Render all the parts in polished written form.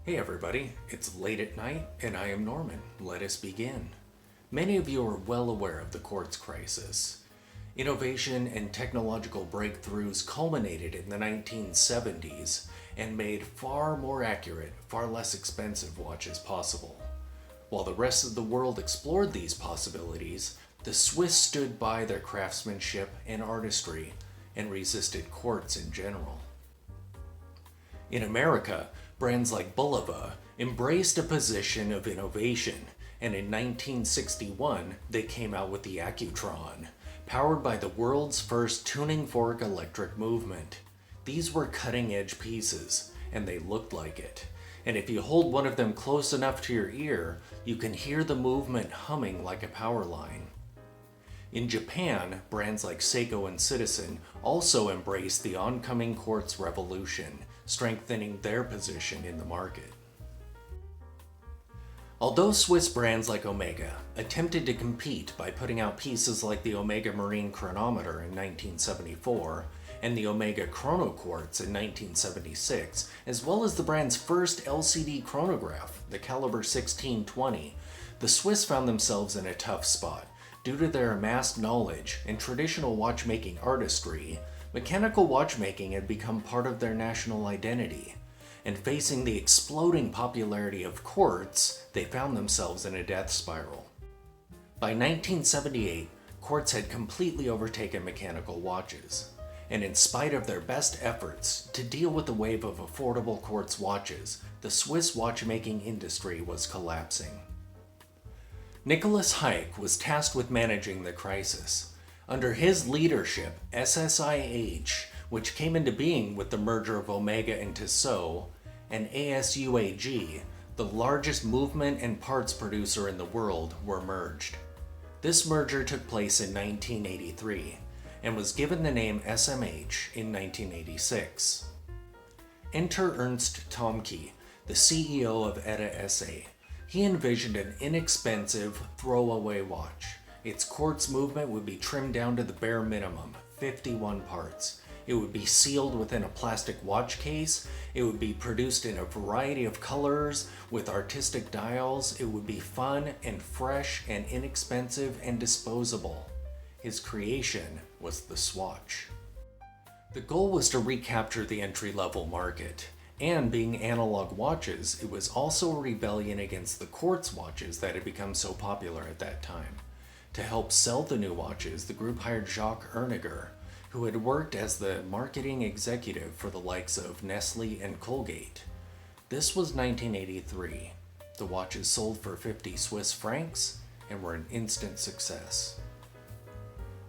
Hey everybody, it's late at night and I am Norman. Let us begin. Many of you are well aware of the Quartz Crisis. Innovation and technological breakthroughs culminated in the 1970s and made far more accurate, far less expensive watches possible. While the rest of the world explored these possibilities, the Swiss stood by their craftsmanship and artistry and resisted quartz in general. In America, brands like Bulova embraced a position of innovation, and in 1961 they came out with the Accutron, powered by the world's first tuning fork electric movement. These were cutting-edge pieces, and they looked like it. And if you hold one of them close enough to your ear, you can hear the movement humming like a power line. In Japan, brands like Seiko and Citizen also embraced the oncoming quartz revolution, strengthening their position in the market. Although Swiss brands like Omega attempted to compete by putting out pieces like the Omega Marine Chronometer in 1974 and the Omega Chrono Quartz in 1976, as well as the brand's first LCD chronograph, the Caliber 1620, the Swiss found themselves in a tough spot. Due to their amassed knowledge and traditional watchmaking artistry, mechanical watchmaking had become part of their national identity, and facing the exploding popularity of quartz, they found themselves in a death spiral. By 1978, quartz had completely overtaken mechanical watches, and in spite of their best efforts to deal with the wave of affordable quartz watches, the Swiss watchmaking industry was collapsing. Nicholas Heik was tasked with managing the crisis. Under his leadership, SSIH, which came into being with the merger of Omega and Tissot, and ASUAG, the largest movement and parts producer in the world, were merged. This merger took place in 1983 and was given the name SMH in 1986. Enter Ernst Thomke, the CEO of ETA SA. He envisioned an inexpensive, throwaway watch. Its quartz movement would be trimmed down to the bare minimum, 51 parts. It would be sealed within a plastic watch case. It would be produced in a variety of colors with artistic dials. It would be fun and fresh and inexpensive and disposable. His creation was the Swatch. The goal was to recapture the entry-level market. And being analog watches, it was also a rebellion against the quartz watches that had become so popular at that time. To help sell the new watches, the group hired Jacques Erniger, who had worked as the marketing executive for the likes of Nestle and Colgate. This was 1983. The watches sold for 50 Swiss francs and were an instant success.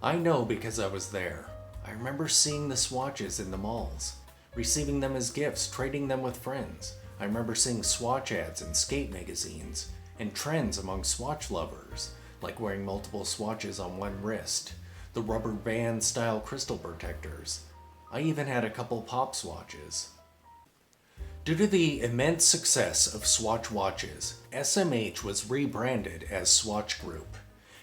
I know because I was there. I remember seeing the Swatches in the malls, receiving them as gifts, trading them with friends. I remember seeing Swatch ads in skate magazines and trends among Swatch lovers, like wearing multiple swatches on one wrist, the rubber band style crystal protectors. I even had a couple pop swatches. Due to the immense success of Swatch watches, SMH was rebranded as Swatch Group,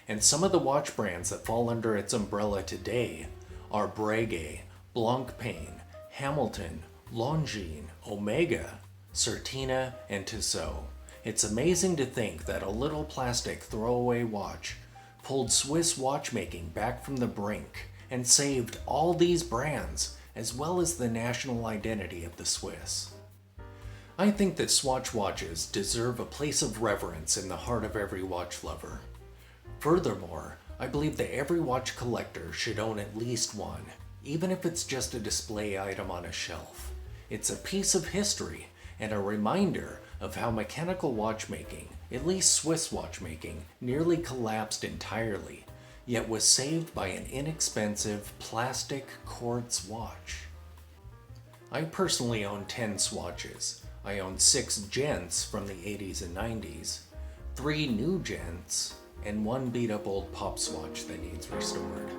and some of the watch brands that fall under its umbrella today are Breguet, Blancpain, Hamilton, Longines, Omega, Certina, and Tissot. It's amazing to think that a little plastic throwaway watch pulled Swiss watchmaking back from the brink and saved all these brands, as well as the national identity of the Swiss. I think that Swatch watches deserve a place of reverence in the heart of every watch lover. Furthermore, I believe that every watch collector should own at least one, even if it's just a display item on a shelf. It's a piece of history and a reminder of how mechanical watchmaking, at least Swiss watchmaking, nearly collapsed entirely, yet was saved by an inexpensive plastic quartz watch. I personally own 10 swatches. I own 6 gents from the 80s and 90s, 3 new gents, and 1 beat up old pop swatch that needs restored.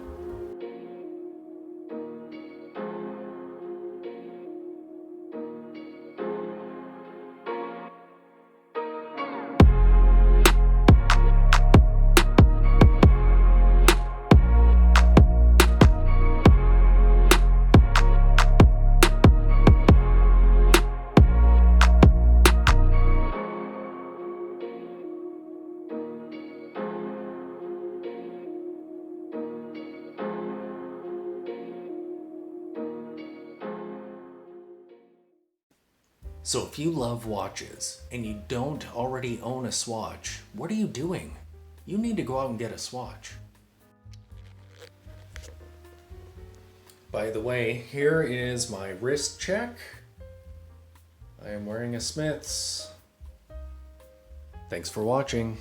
So if you love watches and you don't already own a Swatch, what are you doing? You need to go out and get a Swatch. By the way, here is my wrist check. I am wearing a Smith's. Thanks for watching.